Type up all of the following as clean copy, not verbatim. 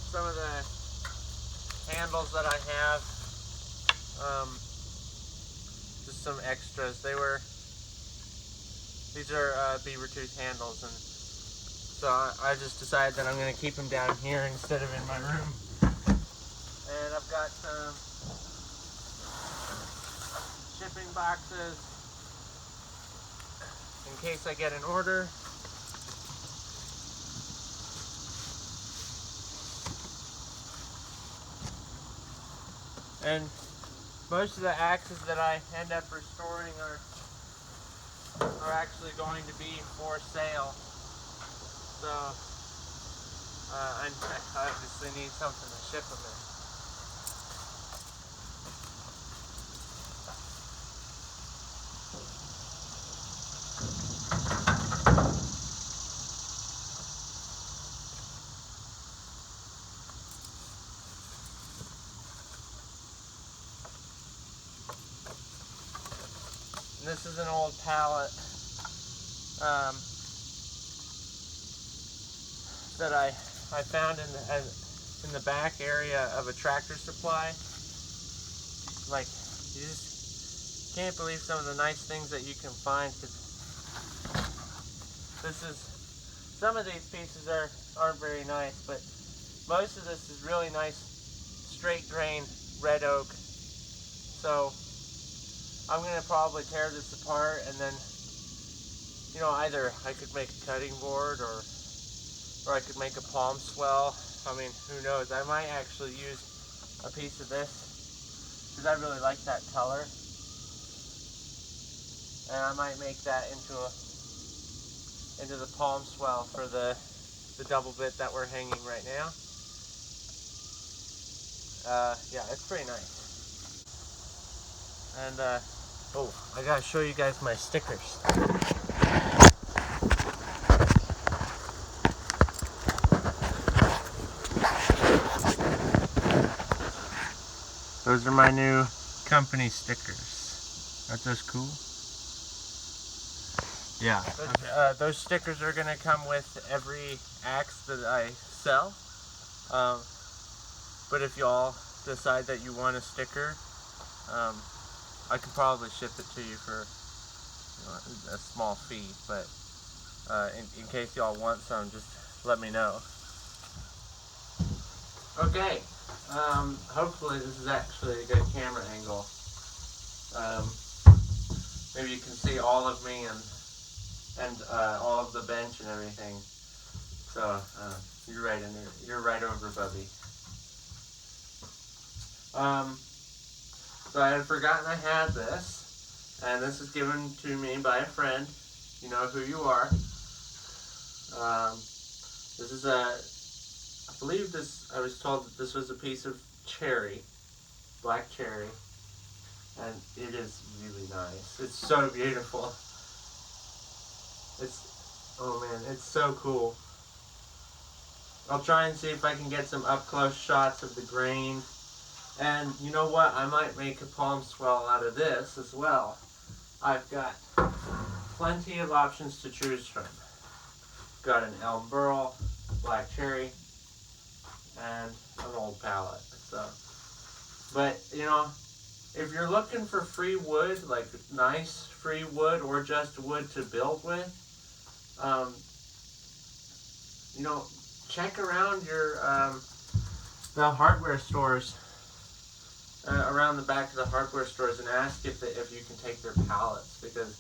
some of the handles that I have. Just some extras. These are beaver tooth handles, and so I just decided that I'm going to keep them down here instead of in my room. And I've got some shipping boxes in case I get an order. And most of the axes that I end up restoring are actually going to be for sale. So I obviously need something to ship them in. And this is an old pallet that I found in the back area of a Tractor Supply. Like, you just can't believe some of the nice things that you can find. Cause some of these pieces aren't very nice, but most of this is really nice straight grain red oak. So I'm gonna probably tear this apart, and then, you know, either I could make a cutting board or I could make a palm swell. I mean, who knows? I might actually use a piece of this because I really like that color, and I might make that into the palm swell for the double bit that we're hanging right now. Yeah, it's pretty nice. And oh, I gotta show you guys my stickers. Those are my new company stickers. Aren't those cool? Yeah. Those stickers are gonna come with every axe that I sell. But if y'all decide that you want a sticker, I could probably ship it to you for, you know, a small fee. But in case y'all want some, just let me know. Okay. Hopefully this is actually a good camera angle. Maybe you can see all of me and all of the bench and everything. So you're right over, Bubby. So I had forgotten I had this, and this is given to me by a friend. You know who you are. This is I believe this, I was told that this was a piece of cherry, black cherry, and it is really nice. It's so beautiful. Oh man, it's so cool. I'll try and see if I can get some up close shots of the grain. And you know what? I might make a palm swell out of this as well. I've got plenty of options to choose from. Got an elm burl, black cherry, and an old pallet. So, but you know, if you're looking for free wood, like nice free wood or just wood to build with, you know, check around the hardware stores. Around the back of the hardware stores, and ask if you can take their pallets, because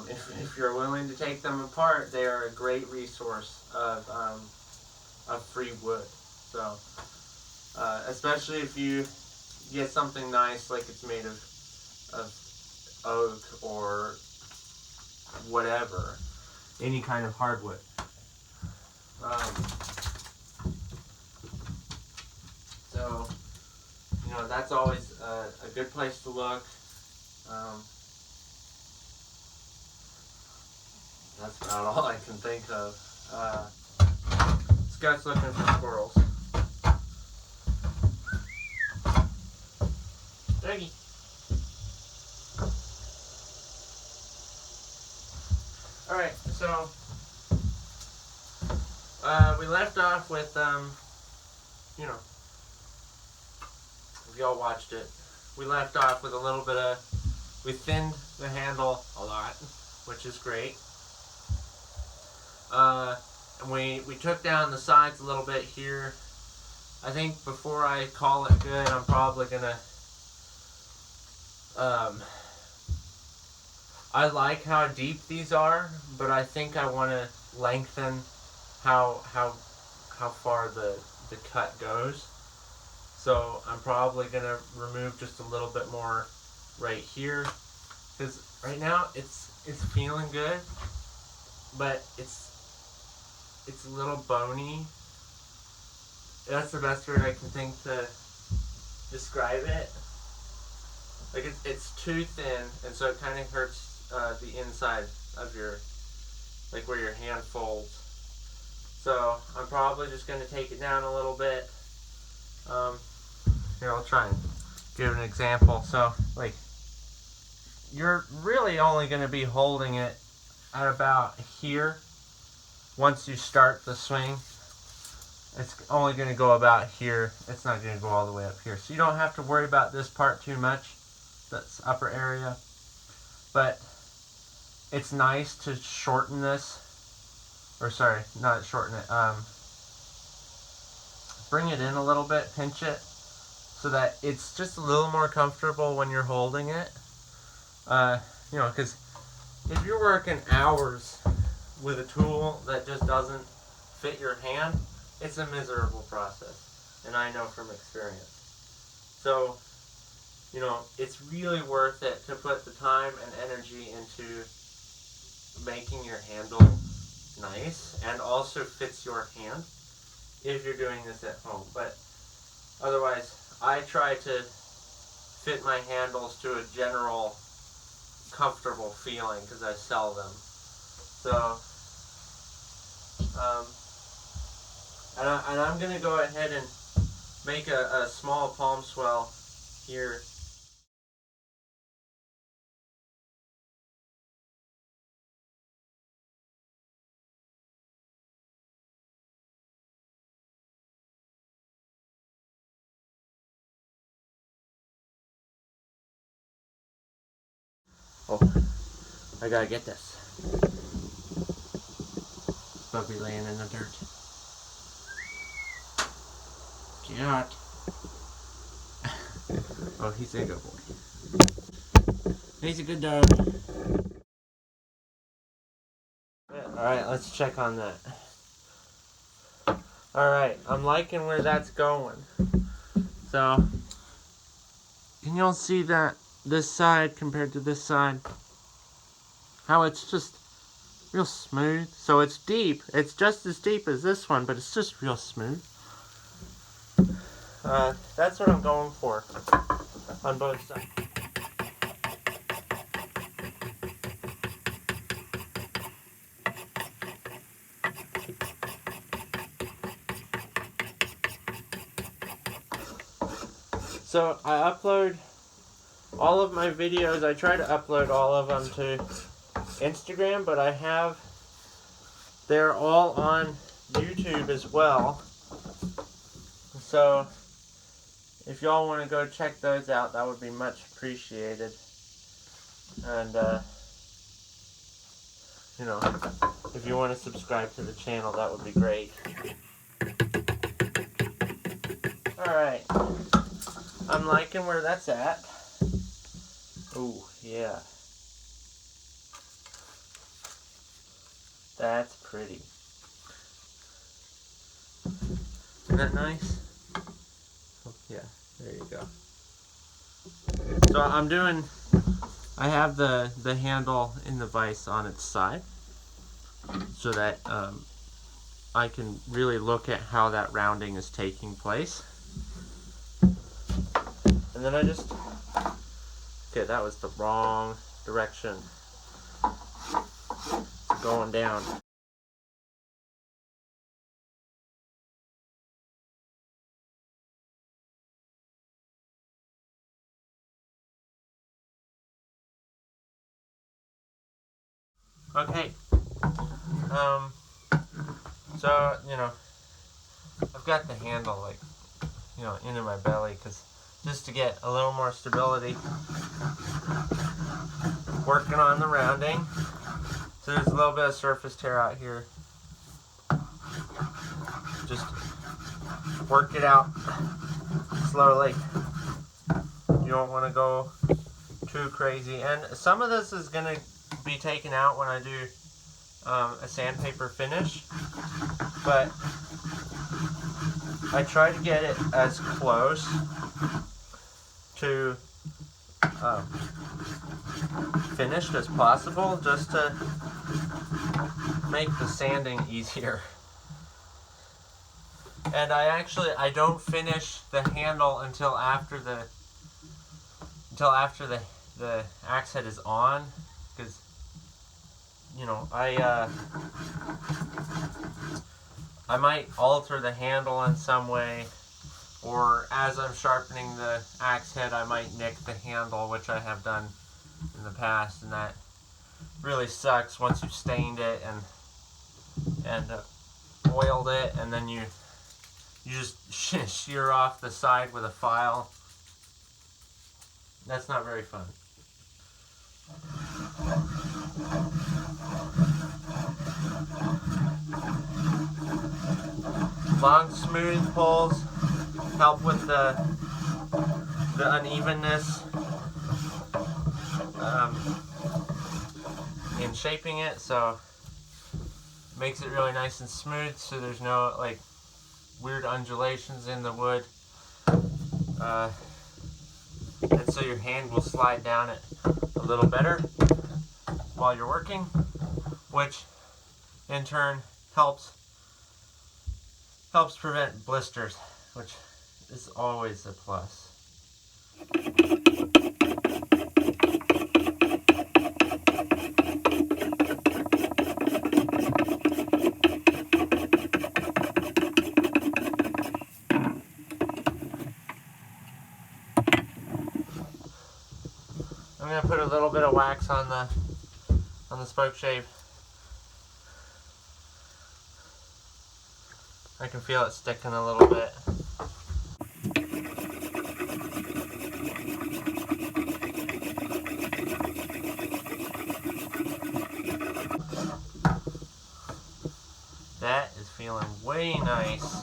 if you're willing to take them apart, they are a great resource of free wood. So especially if you get something nice, like it's made of oak or whatever, any kind of hardwood. So, you know, that's always a good place to look. That's about all I can think of. Scott's looking for squirrels. Doggy. Alright, so we left off with you know, if y'all watched it, we left off with a little bit of, we thinned the handle a lot, which is great. And we took down the sides a little bit here. I think before I call it good, I'm probably gonna, I like how deep these are, but I think I want to lengthen how far the cut goes. So I'm probably gonna remove just a little bit more right here, because right now it's feeling good, but it's a little bony. That's the best word I can think to describe it. Like it's too thin, and so it kind of hurts the inside of your, like where your hand folds. So I'm probably just going to take it down a little bit. Here, I'll try and give an example. So like, you're really only going to be holding it at about here. Once you start the swing, it's only going to go about here. It's not going to go all the way up here. So you don't have to worry about this part too much, that's upper area. But it's nice to shorten this, or sorry, not shorten it, bring it in a little bit, pinch it, so that it's just a little more comfortable when you're holding it. You know, because if you're working hours with a tool that just doesn't fit your hand, it's a miserable process, and I know from experience. So, you know, it's really worth it to put the time and energy into making your handle nice and also fits your hand if you're doing this at home. But otherwise, I try to fit my handles to a general comfortable feeling because I sell them. So, and I'm going to go ahead and make a small palm swell here. Oh, I gotta get this. Puppy laying in the dirt. Get out. Oh, he's a good boy. He's a good dog. Alright, let's check on that. Alright, I'm liking where that's going. So, can y'all see that this side compared to this side? How it's just real smooth. So it's deep. It's just as deep as this one, but it's just real smooth. That's what I'm going for on both sides. So I upload all of my videos. I try to upload all of them to Instagram, but they're all on YouTube as well. So if y'all want to go check those out, that would be much appreciated. And you know, if you want to subscribe to the channel, that would be great. Alright, I'm liking where that's at. Oh, yeah. That's pretty. Isn't that nice? Oh, yeah, there you go. So I have the handle in the vise on its side so that I can really look at how that rounding is taking place. And then okay, that was the wrong direction. It's going down. Okay. So, you know, I've got the handle like into my belly, because just to get a little more stability. Working on the rounding. So there's a little bit of surface tear out here. Just work it out slowly. You don't want to go too crazy. And some of this is going to be taken out when I do a sandpaper finish. But I try to get it as close to finished as possible, just to make the sanding easier. And I don't finish the handle until after the axe head is on, because I might alter the handle in some way, or as I'm sharpening the axe head I might nick the handle, which I have done in the past, and that really sucks once you've stained it and oiled it, and then you just shear off the side with a file. That's not very fun. Long smooth pulls help with the unevenness in shaping it, so it makes it really nice and smooth, so there's no like weird undulations in the wood, and so your hand will slide down it a little better while you're working, which in turn helps prevent blisters, which is always a plus. I'm going to put a little bit of wax on the spoke shave. I can feel it sticking a little bit. That is feeling way nice.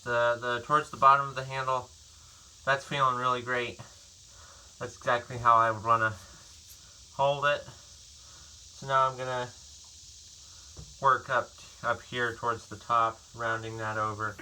The towards the bottom of the handle, that's feeling really great. That's exactly how I would want to hold it. So now I'm gonna work up here towards the top, rounding that over.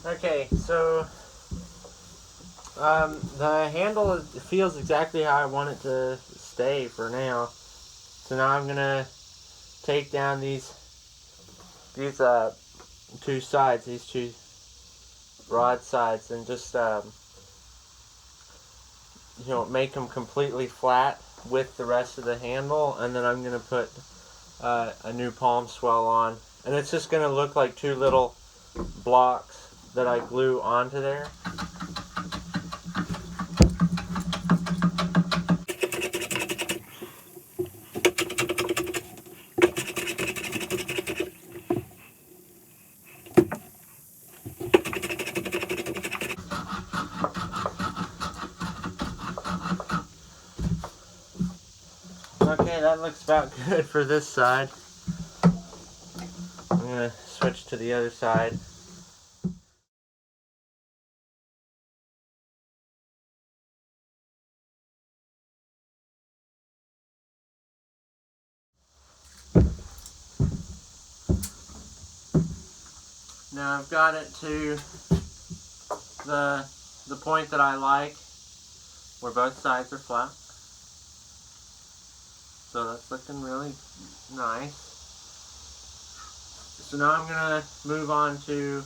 Okay, so the handle feels exactly how I want it to stay for now. So now I'm gonna take down these two sides, these two rod sides, and just make them completely flat with the rest of the handle, and then I'm gonna put a new palm swell on, and it's just gonna look like two little blocks that I glue onto there. Okay, that looks about good for this side. I'm going to switch to the other side. Now I've got it to the point that I like, where both sides are flat. So that's looking really nice. So now I'm gonna move on to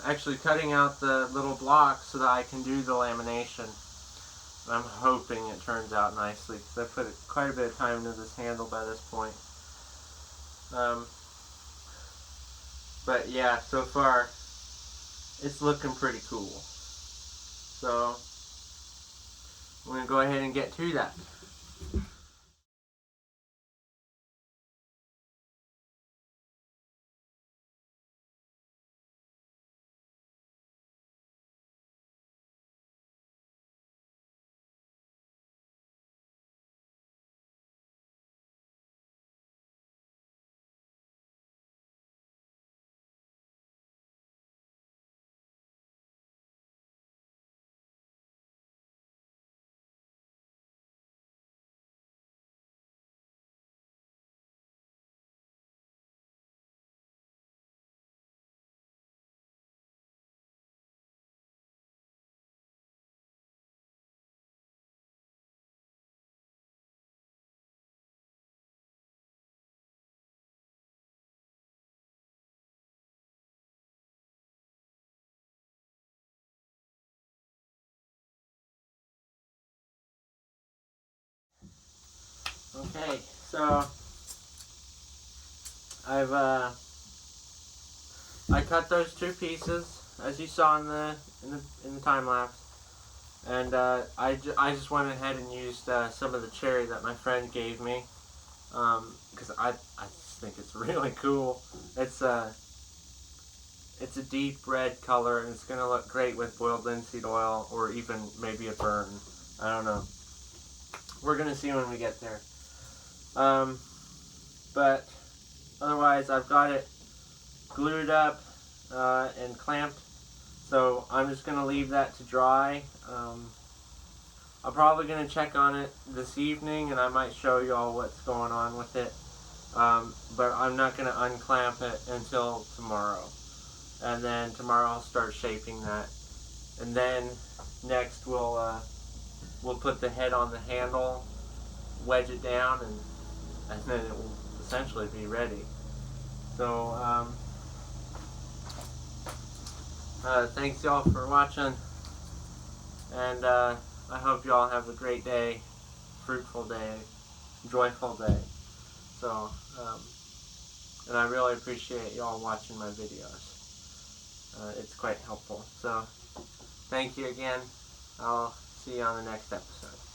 actually cutting out the little blocks so that I can do the lamination. I'm hoping it turns out nicely because I put quite a bit of time into this handle by this point. But yeah, so far it's looking pretty cool. So I'm going to go ahead and get to that. Okay, so I cut those two pieces as you saw in the time lapse, and I just went ahead and used some of the cherry that my friend gave me, because I just think it's really cool. It's a deep red color, and it's gonna look great with boiled linseed oil or even maybe a burn. I don't know. We're gonna see when we get there. But otherwise, I've got it glued up and clamped, so I'm just going to leave that to dry. I'm probably going to check on it this evening, and I might show you all what's going on with it, but I'm not going to unclamp it until tomorrow, and then tomorrow I'll start shaping that, and then next we'll put the head on the handle, wedge it down, and then it will essentially be ready. So thanks y'all for watching, and I hope y'all have a great day, fruitful day, joyful day. So and I really appreciate y'all watching my videos. It's quite helpful. So thank you again. I'll see you on the next episode.